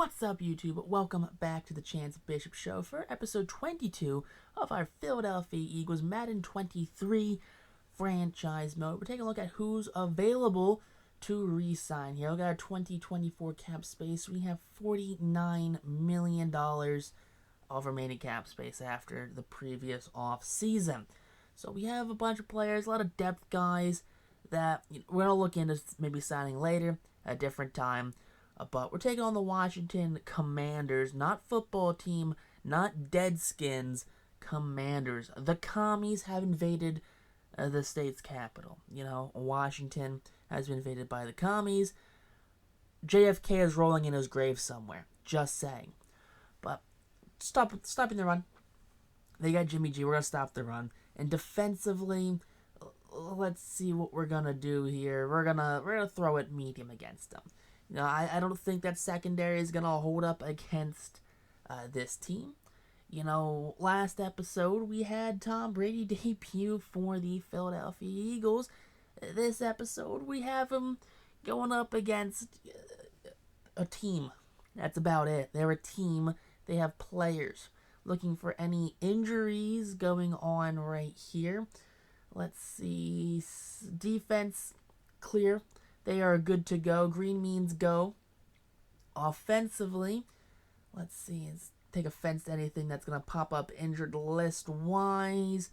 What's up, YouTube? Welcome back to the Chance Bishop Show for episode 22 of our Philadelphia Eagles Madden 23 franchise mode. We're taking a look at who's available to re-sign here. We got our 2024 cap space. We have $49 million of remaining cap space after the previous off season. So we have a bunch of players, a lot of depth guys that we're going to look into maybe signing later at a different time. But we're taking on the Washington Commanders, not football team, not Deadskins, Commanders. The commies have invaded the state's capital. Washington has been invaded by the commies. JFK is rolling in his grave somewhere. Just saying. But stopping the run. They got Jimmy G. We're going to stop the run. And defensively, let's see what we're going to do here. We're gonna throw it medium against them. I don't think that secondary is going to hold up against this team. Last episode we had Tom Brady debut for the Philadelphia Eagles. This episode we have him going up against a team. That's about it. They're a team. They have players. Looking for any injuries going on right here. Let's see. Defense clear. They are good to go. Green means go. Offensively, let's see. Let's take offense to anything that's going to pop up injured list-wise.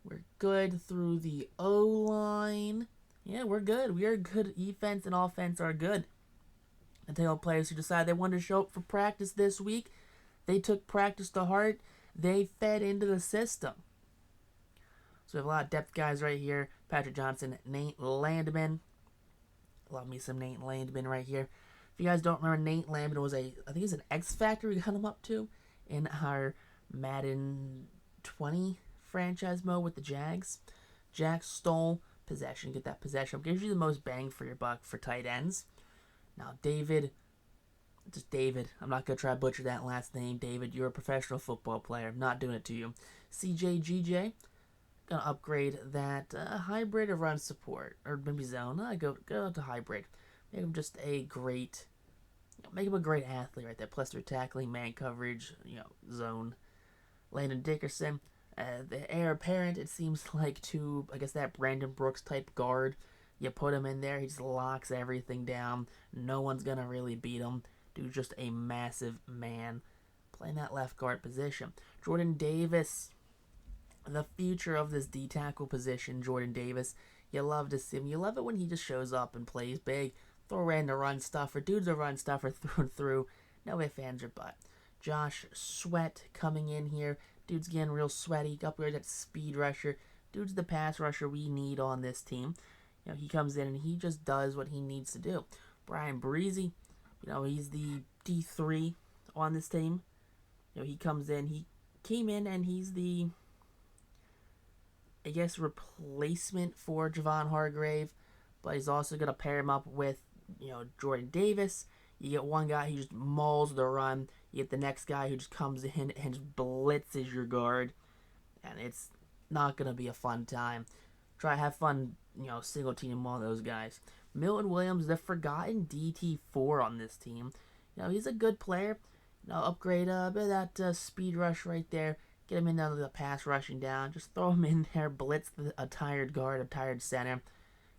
We're good through the O-line. Yeah, we're good. We are good. Defense and offense are good. I tell you, players who decided they wanted to show up for practice this week, they took practice to heart. They fed into the system. So we have a lot of depth guys right here. Patrick Johnson, Nate Landman. Love me some Nate Landman right here. If you guys don't remember, Nate Landman was I think he's an X Factor we got him up to in our Madden 20 franchise mode with the Jags. Jags stole possession. Get that possession. Gives you the most bang for your buck for tight ends. Now, David. I'm not going to try to butcher that last name. David, you're a professional football player. I'm not doing it to you. CJGJ. Gonna upgrade that hybrid of run support, or maybe zone. Go to hybrid. Make him just a great, make him a great athlete right there. Plus through tackling, man coverage, zone. Landon Dickerson, the heir apparent. It seems like that Brandon Brooks type guard. You put him in there, he just locks everything down. No one's gonna really beat him. Dude's just a massive man playing that left guard position. Jordan Davis. The future of this D-tackle position, Jordan Davis. You love to see him. You love it when he just shows up and plays big. Throw in the run stuffer. Dude's a run stuffer through and through. No ifs, ands, or buts. Josh Sweat coming in here. Dude's getting real sweaty. Upgrade that speed rusher. Dude's the pass rusher we need on this team. He comes in and he just does what he needs to do. Brian Breezy, he's the D3 on this team. He comes in. He came in and he's the replacement for Javon Hargrave, but he's also going to pair him up with, Jordan Davis. You get one guy who just mauls the run. You get the next guy who just comes in and just blitzes your guard, and it's not going to be a fun time. Try to have fun, single team all those guys. Milton Williams, the forgotten DT4 on this team. He's a good player. Upgrade a bit of that speed rush right there. Get him in the pass rushing down. Just throw him in there. Blitz a tired guard, a tired center.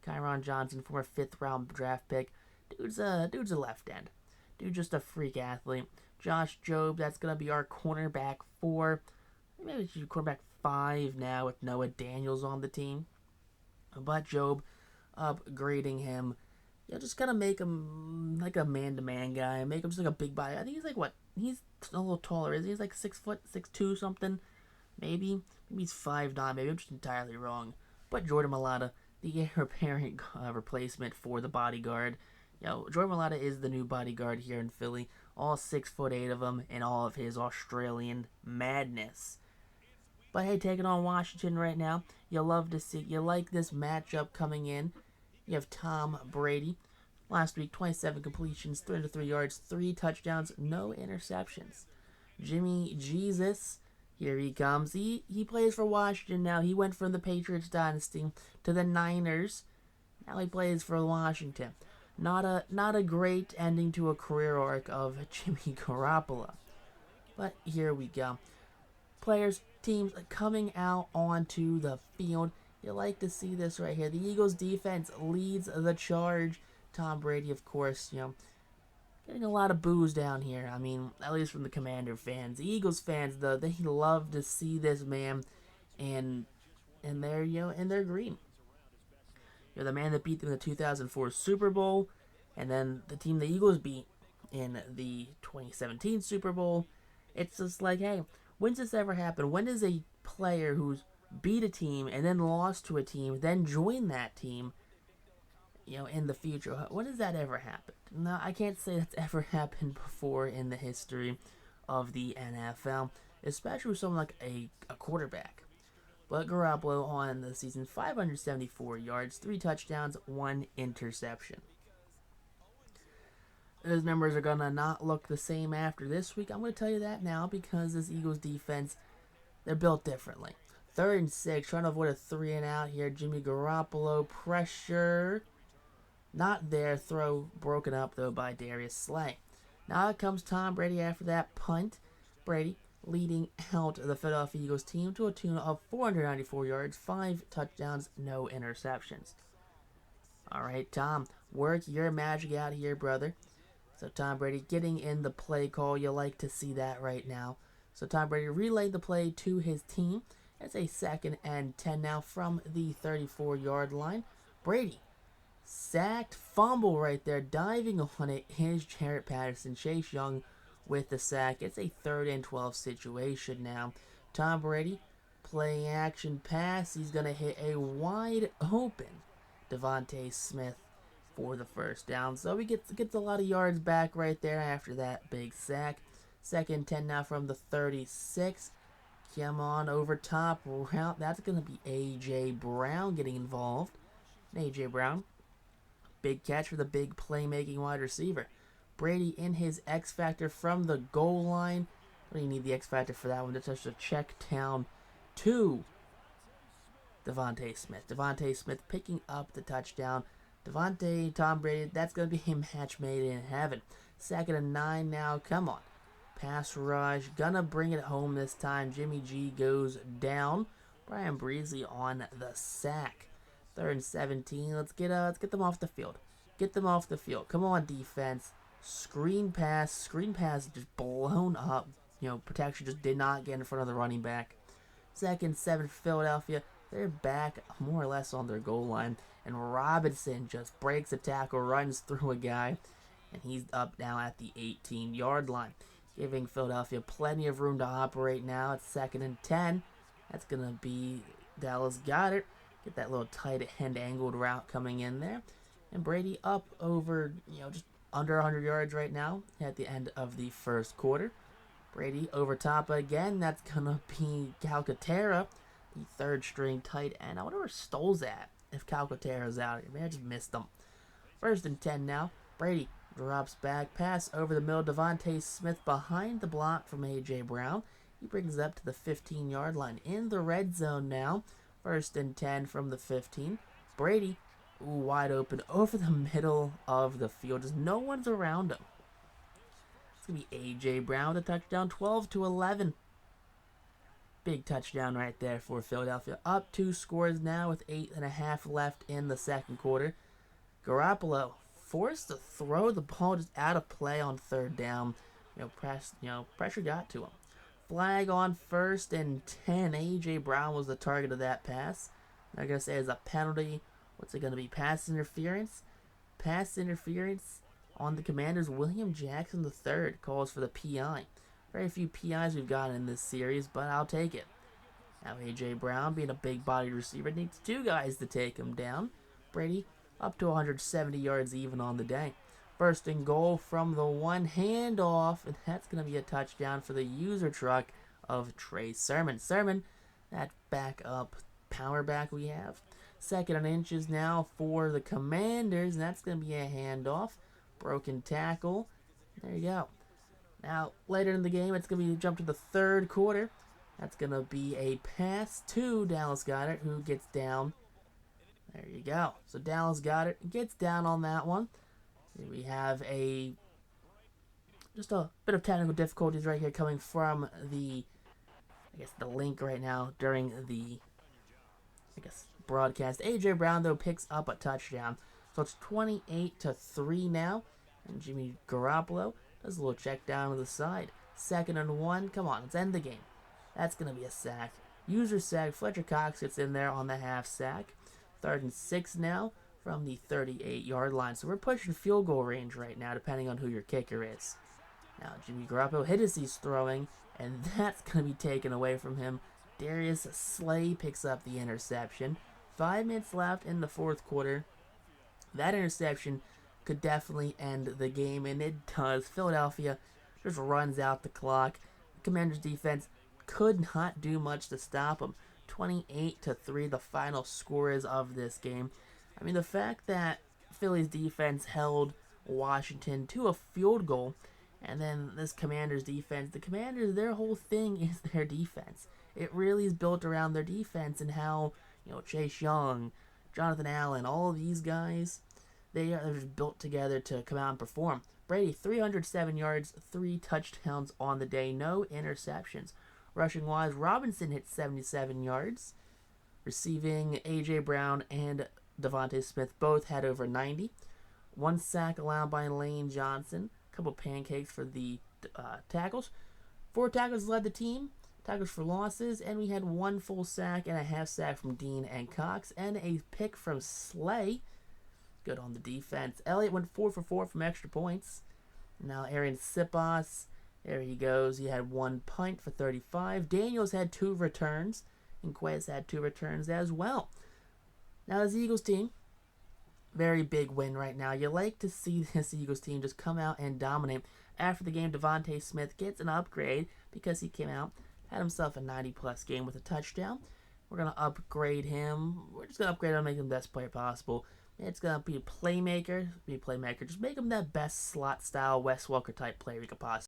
Kyron Johnson for a 5th round draft pick. Dude's a left end. Dude's just a freak athlete. Josh Jobe, that's going to be our cornerback 4. Maybe we should cornerback 5 now with Noah Daniels on the team. But Jobe, upgrading him. Just going to make him like a man-to-man guy. Make him just like a big body. I think he's like what? He's a little taller, isn't he? He's like 6 foot, 6'2", something. Maybe he's 5'9". Maybe I'm just entirely wrong. But Jordan Mailata, the heir apparent replacement for the bodyguard. Jordan Mailata is the new bodyguard here in Philly. All 6'8" of them and all of his Australian madness. But hey, taking on Washington right now. You like this matchup coming in. You have Tom Brady. Last week, 27 completions, 303 yards, 3 touchdowns, no interceptions. Jimmy Jesus, here he comes. He plays for Washington now. He went from the Patriots dynasty to the Niners. Now he plays for Washington. Not a great ending to a career arc of Jimmy Garoppolo. But here we go. Players, teams coming out onto the field. You like to see this right here. The Eagles defense leads the charge. Tom Brady, of course, getting a lot of boos down here. I mean, at least from the Commander fans. The Eagles fans, though, they love to see this man, and they're and they're green. You're the man that beat them in the 2004 Super Bowl, and then the team the Eagles beat in the 2017 Super Bowl. It's just like, hey, when's this ever happen? When does a player who's beat a team and then lost to a team, then join that team, in the future? When does that ever happen? No, I can't say that's ever happened before in the history of the NFL, especially with someone like a quarterback. But Garoppolo on the season, 574 yards, 3 touchdowns, 1 interception. Those numbers are going to not look the same after this week. I'm going to tell you that now because this Eagles defense, they're built differently. 3rd and 6, trying to avoid a 3 and out here. Jimmy Garoppolo, pressure. Not there. Throw broken up, though, by Darius Slay. Now comes Tom Brady after that punt. Brady leading out the Philadelphia Eagles team to a tune of 494 yards, 5 touchdowns, no interceptions. All right, Tom, work your magic out here, brother. So Tom Brady getting in the play call. You like to see that right now. So Tom Brady relayed the play to his team. It's a 2nd and 10 now from the 34-yard line. Brady sacked, fumble right there, diving on it is Jarrett Patterson. Chase Young with the sack. It's a 3rd and 12 situation now. Tom Brady, play action pass. He's going to hit a wide open Devontae Smith for the first down. So he gets a lot of yards back right there after that big sack. 2nd 10 now from the 36. Come on, over top route. That's going to be A.J. Brown getting involved. A.J. Brown, big catch for the big playmaking wide receiver. Brady in his X Factor from the goal line. What do you need the X Factor for that one? Just a check down to Devontae Smith. Devontae Smith picking up the touchdown. Tom Brady, that's going to be a match made in heaven. 2nd and 9 now. Come on. Pass rush. Gonna bring it home this time. Jimmy G goes down. Brian Breezy on the sack. 3rd and 17. Let's get them off the field. Get them off the field. Come on, defense. Screen pass. Screen pass just blown up. Protection just did not get in front of the running back. 2nd 7 Philadelphia. They're back more or less on their goal line. And Robinson just breaks a tackle, runs through a guy. And he's up now at the 18-yard line. Giving Philadelphia plenty of room to operate now. It's 2nd and 10. That's going to be Dallas Goedert. Get that little tight end angled route coming in there. And Brady up over, just under 100 yards right now at the end of the first quarter. Brady over top again. That's going to be Calcaterra, the 3rd string tight end. I wonder where Stoll's at if Calcaterra's out here. Maybe I just missed them. 1st and 10 now. Brady drops back, pass over the middle. Devontae Smith behind the block from A.J. Brown. He brings it up to the 15-yard line. In the red zone now. 1st and 10 from the 15. Brady, wide open over the middle of the field. Just no one's around him. It's going to be A.J. Brown, the touchdown, 12-11. Big touchdown right there for Philadelphia. Up 2 scores now with 8.5 left in the second quarter. Garoppolo forced to throw the ball just out of play on 3rd down. Pressure got to him. Flag on 1st and 10. A.J. Brown was the target of that pass. They're going to say it's a penalty. What's it going to be? Pass interference? Pass interference on the Commanders. William Jackson III calls for the PI. Very few PIs we've gotten in this series, but I'll take it. Now A.J. Brown, being a big-bodied receiver, needs 2 guys to take him down. Brady up to 170 yards even on the day. 1st and goal from the 1, handoff, and that's going to be a touchdown for the user truck of Trey Sermon. Sermon, that backup power back we have. 2nd and inches now for the Commanders, and that's going to be a handoff. Broken tackle. There you go. Now, later in the game, it's going to be jump to the 3rd quarter. That's going to be a pass to Dallas Goedert, who gets down. There you go. So Dallas Goedert gets down on that one. We have just a bit of technical difficulties right here coming from the link right now during the broadcast. AJ Brown though picks up a touchdown, so it's 28-3 now, and Jimmy Garoppolo does a little check down to the side. 2nd and 1. Come on, let's end the game. That's gonna be a sack. User sack. Fletcher Cox gets in there on the half sack. 3rd and 6 now from the 38-yard line. So we're pushing field goal range right now, depending on who your kicker is. Now Jimmy Garoppolo hits he's throwing, and that's gonna be taken away from him. Darius Slay picks up the interception. 5 minutes left in the 4th quarter. That interception could definitely end the game, and it does. Philadelphia just runs out the clock. The Commanders' defense could not do much to stop them. 28-3, the final score is of this game. I mean, the fact that Philly's defense held Washington to a field goal, and then this Commanders' defense, the Commanders, their whole thing is their defense. It really is built around their defense and how, Chase Young, Jonathan Allen, all of these guys, they're just built together to come out and perform. Brady, 307 yards, 3 touchdowns on the day, no interceptions. Rushing-wise, Robinson hit 77 yards. Receiving, A.J. Brown and Devontae Smith both had over 90. 1 sack allowed by Lane Johnson. A couple pancakes for the tackles. 4 tackles led the team. Tackles for losses. And we had 1 full sack and a half sack from Dean and Cox. And a pick from Slay. Good on the defense. Elliott went 4 for 4 from extra points. Now Aaron Sipas, there he goes. He had 1 punt for 35. Daniels had 2 returns. And Quez had 2 returns as well. Now this Eagles team, very big win right now. You like to see this Eagles team just come out and dominate. After the game, Devontae Smith gets an upgrade because he came out, had himself a 90-plus game with a touchdown. We're going to upgrade him. We're just going to upgrade him and make him the best player possible. It's going to be a playmaker. Just make him that best slot-style Wes Welker type player we could possibly